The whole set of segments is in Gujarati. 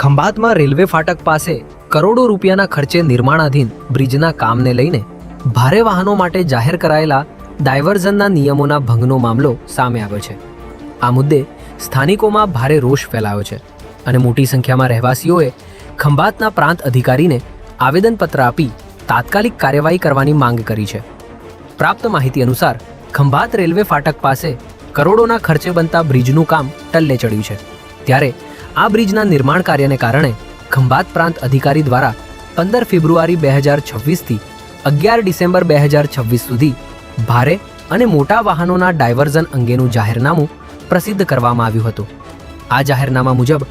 ખંભાતમાં રેલવે ફાટક પાસે કરોડો રૂપિયાના ખર્ચે નિર્માણાધીન બ્રિજના કામને લઈને ભારે વાહનો માટે જાહેર કરાયેલા ડાયવર્ઝનના નિયમોના ભંગનો મામલો સામે આવ્યો છે। આ મુદ્દે સ્થાનિકોમાં ભારે રોષ ફેલાયો છે અને મોટી સંખ્યામાં રહેવાસીઓએ ખંભાતના પ્રાંત અધિકારીને આવેદનપત્ર આપી તાત્કાલિક કાર્યવાહી કરવાની માંગ કરી છે। પ્રાપ્ત માહિતી અનુસાર ખંભાત રેલવે ફાટક પાસે કરોડોના ખર્ચે બનતા બ્રિજનું કામ ટલ્લે ચડ્યું છે, ત્યારે આ બ્રિજના નિર્માણ કાર્યને કારણે ખંભાત પ્રાંત અધિકારી દ્વારા 15 ફેબ્રુઆરી 2026થી 11 ડિસેમ્બર 2026 સુધી ભારે અને મોટા વાહનોના ડાયવર્ઝન અંગેનું જાહેરનામું પ્રસિદ્ધ કરવામાં આવ્યું હતું। આ જાહેરનામા મુજબ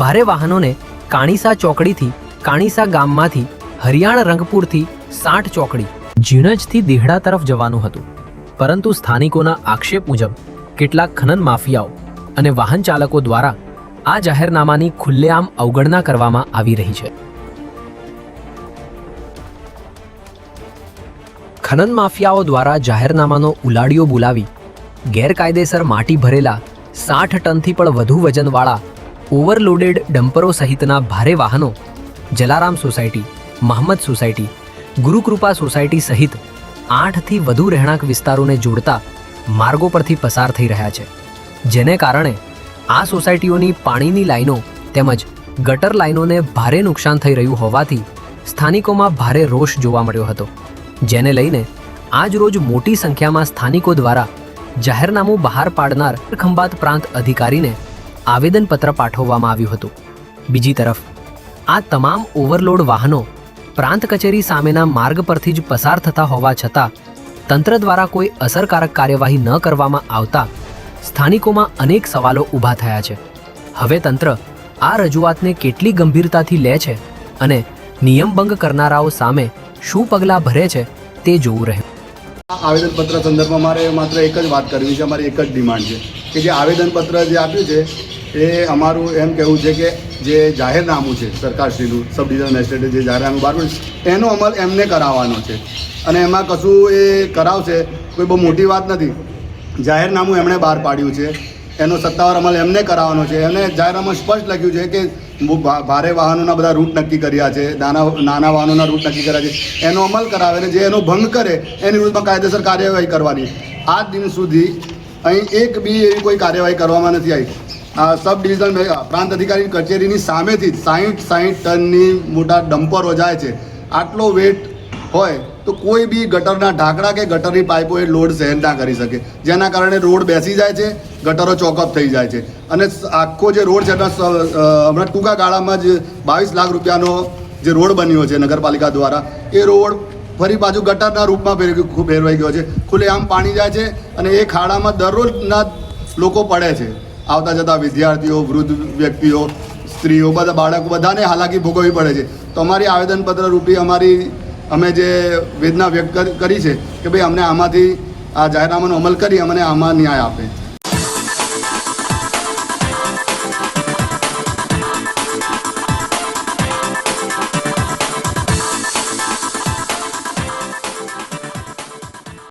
ભારે વાહનોને કાણીસા ચોકડીથી કાણીસા ગામમાંથી હરિયાણ રંગપુરથી 60 ચોકડી ઝીણજથી દેહડા તરફ જવાનું હતું, પરંતુ સ્થાનિકોના આક્ષેપ મુજબ કેટલાક ખનન માફિયાઓ અને વાહન ચાલકો દ્વારા આ જાહેરનામાની ખુલ્લેઆમ અવગણના કરવામાં આવી રહી છે। ખનન માફિયાઓ દ્વારા જાહેરનામાનો ઉલાડિયો બોલાવી ગેરકાયદેસર માટી ભરેલા 60 ટનથી પણ વધુ વજનવાળા ઓવરલોડેડ ડમ્પરો સહિતના ભારે વાહનો Jalaram society, Mohammad society, Gurukrupa society સહિત 8થી વધુ રહેણાંક વિસ્તારોને જોડતા માર્ગો પરથી પસાર થઈ રહ્યા છે, જેને કારણે આ સોસાયટીઓની પાણીની લાઈનો તેમજ ગટર લાઈનોને ભારે નુકસાન થઈ રહ્યું હોવાથી સ્થાનિકોમાં ભારે રોષ જોવા મળ્યો હતો, જેને લઈને આજ રોજ મોટી સંખ્યામાં સ્થાનિકો દ્વારા જાહેરનામું બહાર પાડનાર ખંભાત પ્રાંત અધિકારીને આવેદનપત્ર પાઠવવામાં આવ્યું હતું। બીજી તરફ આ તમામ ઓવરલોડ વાહનો પ્રાંત કચેરી સામેના માર્ગ પરથી જ પસાર થતા હોવા છતાં તંત્ર દ્વારા કોઈ અસરકારક કાર્યવાહી ન કરવામાં આવતા સ્થાનિકોમાં અનેક સવાલો ઊભા થયા છે। હવે તંત્ર આ રજૂઆતને કેટલી ગંભીરતાથી લે છે અને નિયમભંગ કરનારાઓ સામે શું પગલાં ભરે છે તે જોવું રહ્યું। આ આવેદનપત્ર સંદર્ભમાં મારે માત્ર એક જ વાત કરવી છે, અમારી એક જ ડિમાન્ડ છે કે જે આવેદનપત્ર જે આપ્યું છે એ અમારું એમ કહેવું છે કે જે જાહેરનામું છે સરકારશ્રીનું સબ ડિવિઝનલ મેજિસ્ટ્રેટે જે જાહેરનામું બહાર પાડ્યું છે એનો અમલ એમને કરાવવાનો છે અને એમાં કશું એ કરાવશે કોઈ બહુ મોટી વાત નથી। જાહેરનામું એમણે બહાર પાડ્યું છે, એનો સત્તાવાર અમલ એમને કરાવવાનો છે। એમને જાહેરનામામાં સ્પષ્ટ લખ્યું છે કે ભારે વાહનોના બધા રૂટ નક્કી કર્યા છે, નાના વાહનોના રૂટ નક્કી કર્યા છે, એનો અમલ કરાવે ને જે એનો ભંગ કરે એની વિરુદ્ધમાં કાયદેસર કાર્યવાહી કરવાની। આ દિન સુધી અહીં એક બી એવી કોઈ કાર્યવાહી કરવામાં નથી આવી। સબ ડિવિઝનલ પ્રાંત અધિકારી કચેરીની સામેથી જ 60 ટનની મોટા ડમ્પરો જાય છે। આટલો વેટ હોય તો કોઈ બી ગટરના ઢાંકણા કે ગટરની પાઇપો એ લોડ સહેન ના કરી શકે, જેના કારણે રોડ બેસી જાય છે, ગટરો ચોકઅપ થઈ જાય છે અને આખો જે રોડ છે હમણાં ટૂંકા ગાળામાં જ 22 લાખ રૂપિયાનો જે રોડ બન્યો છે નગરપાલિકા દ્વારા, એ રોડ ફરી પાછું ગટરના રૂપમાં ફેરવાઈ ગયો છે। ખુલ્લેઆમ પાણી જાય છે અને એ ખાડામાં દરરોજના લોકો પડે છે, આવતા જતા વિદ્યાર્થીઓ, વૃદ્ધ વ્યક્તિઓ, સ્ત્રીઓ, બધા બાળકો, બધાને હાલાકી ભોગવવી પડે છે। તો અમારી આવેદનપત્ર રૂપી અમે જે વેદના વ્યક્ત કરી છે કે ભાઈ અમને આમાંથી આ જાહેરનામાનો અમલ કરી અમને આમાં ન્યાય આપે।